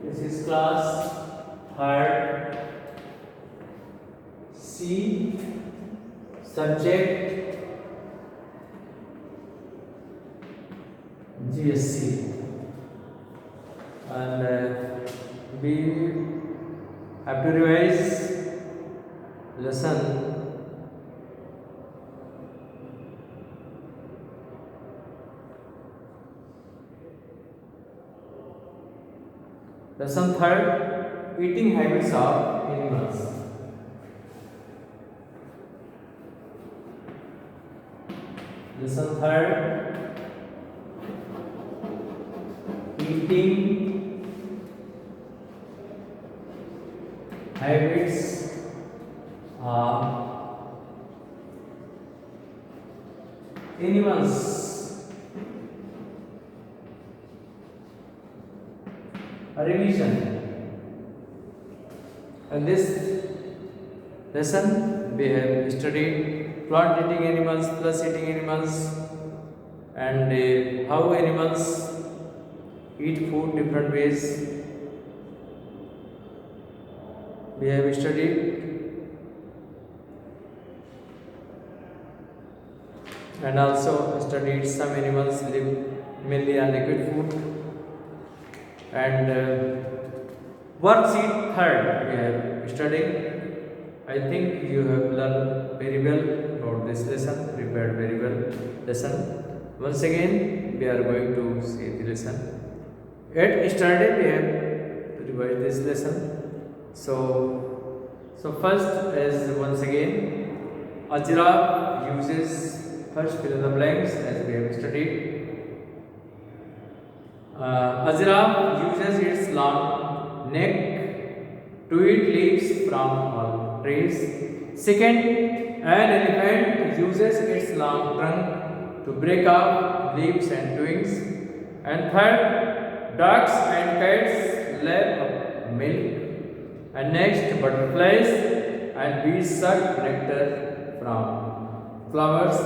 This is class third. C. Subject GSC, and we have to revise lesson third, eating habits of animals. Lesson third, eating habits of animals. A revision. In this lesson, we have studied plant eating animals, plus eating animals, and how animals eat food different ways. We have studied, and also studied some animals live mainly on liquid food. And worksheet third we have studied. I think you have learned very well about this lesson, prepared very well lesson. Once again, we are going to see the lesson. At yesterday we have to revise this lesson. So first is once again, a giraffe uses, first fill in the blanks as we have studied. A giraffe uses its long neck to eat leaves from all trees. Second, an elephant uses its long trunk to break off leaves and twigs. And third, ducks and cats lap up milk. And next, butterflies and bees suck nectar from flowers.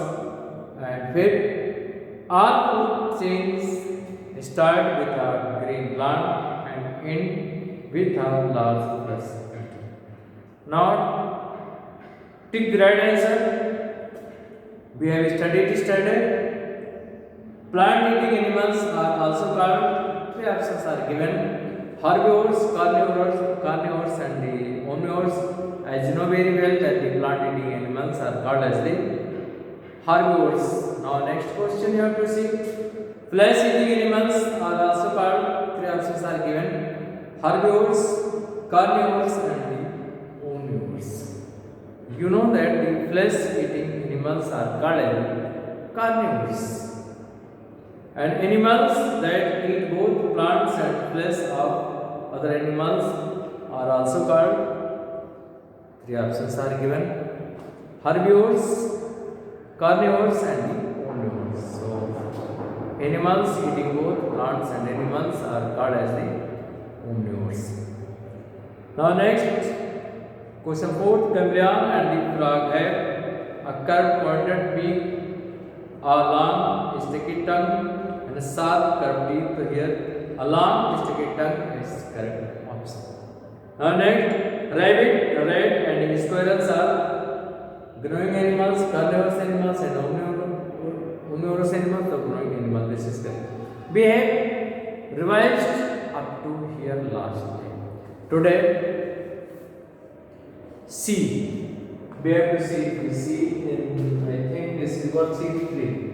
And fifth, all food chains start with a green plant and end with a large grass. Now, take the right answer. We have studied yesterday. Plant eating animals are also called, three options are given: herbivores, carnivores and the omnivores. As you know very well that the plant eating animals are called as the herbivores. Now next question you have to see. Flesh eating animals are also called, three options are given: herbivores, carnivores and the omnivores. You know that the flesh eating animals are called as carnivores. And animals that eat both plants and flesh of other animals are also called, three options are given: herbivores, carnivores and the omnivores. So animals eating both plants and animals are called as the omnivores. Now next, question 4. Chameleon and the frog have a curved pointed beak, a long sticky tongue and a sharp curved teeth. So here a long sticky tongue is correct option. Now next, rabbit, rat and squirrels are growing animals, carnivorous animals and omnivorous animals, the growing animal. This is correct. We have revised up to here last time. Today, C. We have to see in, I think this is worksheet 3.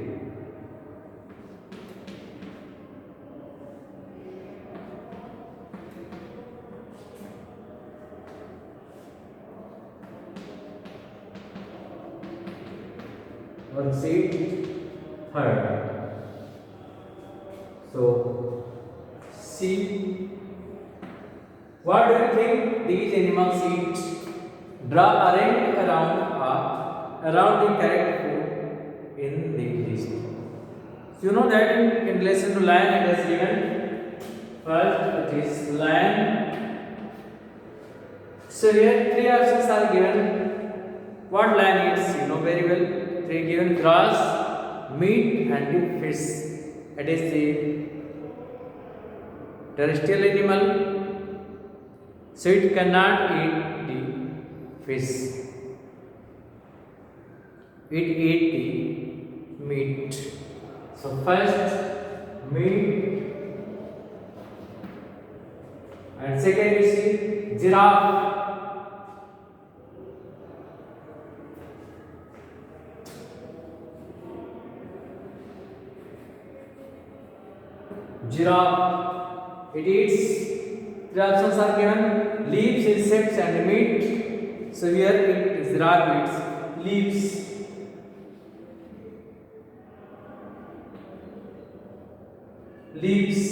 Worksheet 3rd. So, C. What do you think these animals eat? Draw a ring around the correct food in the list. So you know that in relation to lion it is given. First it is lion. So here three options are given. What lion eats? You know very well. Three given: grass, meat, and the fish. It is the terrestrial animal. so it cannot eat the fish. It eat the meat. So first meat, and second you see giraffe. Giraffe, it eats, three options are given: leaves, insects, and meat. So here giraffe eats leaves. Leaves.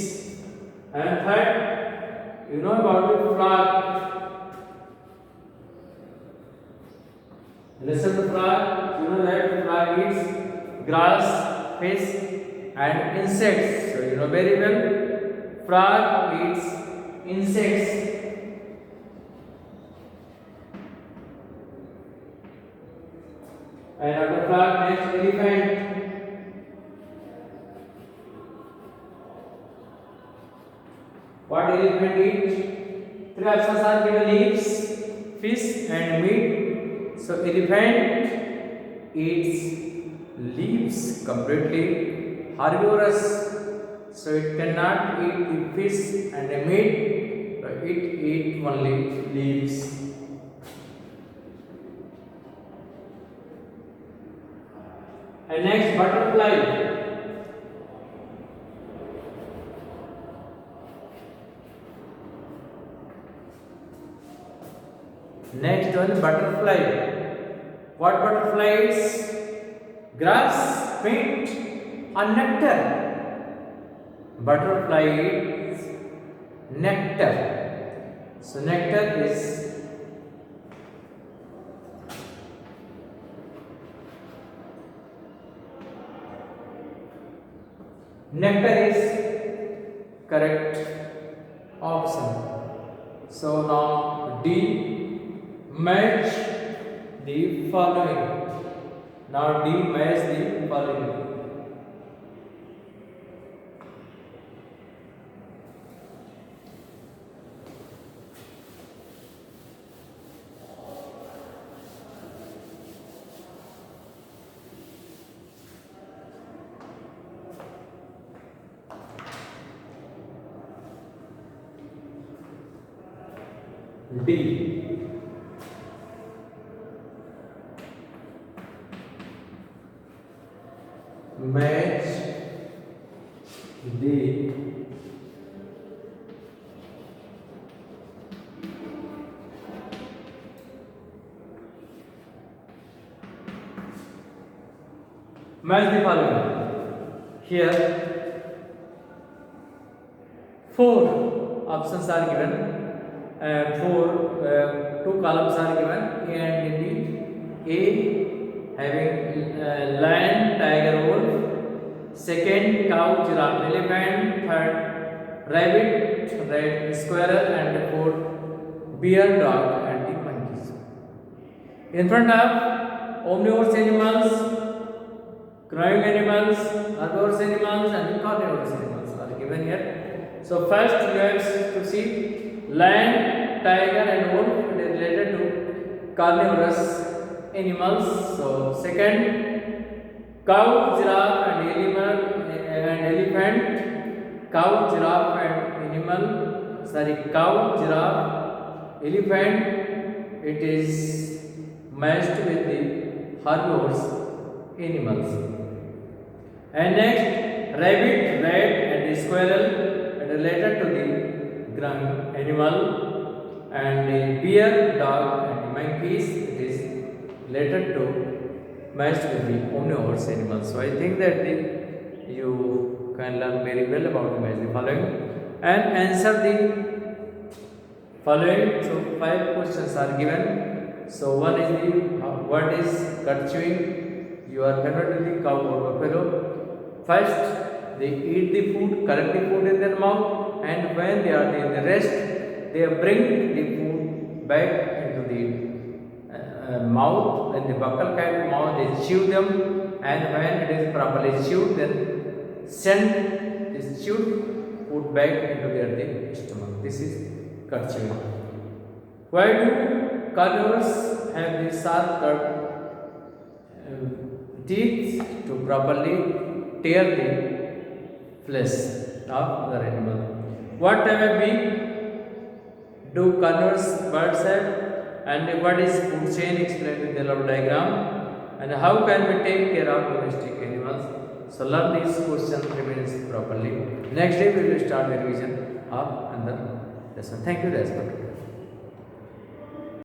And third, you know about the frog. Listen to frog. You know that frog eats grass, fish, and insects. So you know very well. Frog eats insects. And after frog, next elephant. What elephant eats? Three options are given: leaves, fish, and meat. So elephant eats leaves completely, herbivorous. So it cannot eat the fish and the meat. But it eats only leaves. And next, butterfly. Next one, butterfly. What butterfly eats? Grass, meat, or nectar? Butterfly eats nectar. So nectar is correct option. So now D. Match the following. Now D, match the following. D. Match the following. Here four options are given. Two columns are given: A and B. A having lion, tiger, wolf. Second, cow, giraffe, elephant. Third, rabbit, rat, squirrel, and fourth, bear, dog, and the monkeys. In front of omnivorous animals, growing animals, herbivorous animals, and carnivorous animals are given here. So first you have to see lion, tiger, and wolf. It is related to carnivorous animals. So second, cow, giraffe, and elephant. Cow, giraffe, and animal. Sorry, cow, giraffe, elephant. It is matched with the herbivorous animals. And next, rabbit, rat, and squirrel, and related to the ground animal. And the bear, dog, and monkeys, it is related to matched with the omnivorous animals. So I think that you can learn very well about the following and answer the following. So 5 questions are given. So one is the what is gut chewing? You are familiar with the cow or buffalo. First, they eat the food, collect the food in their mouth, and when they are in the rest, they bring the food back into the mouth. When the buccal kind of mouth, they chew them, and when it is properly chewed, then send this chewed food back into their stomach. This is gut chewing. Why do carnivores have the sharp curved teeth to properly tear the flesh of the animal? What type of beak do carnivores birds have? And what is food chain explained in the yellow diagram? And how can we take care of domestic animals? So learn these questions remains properly. Next day we will start the revision of another lesson. Thank you, that's all.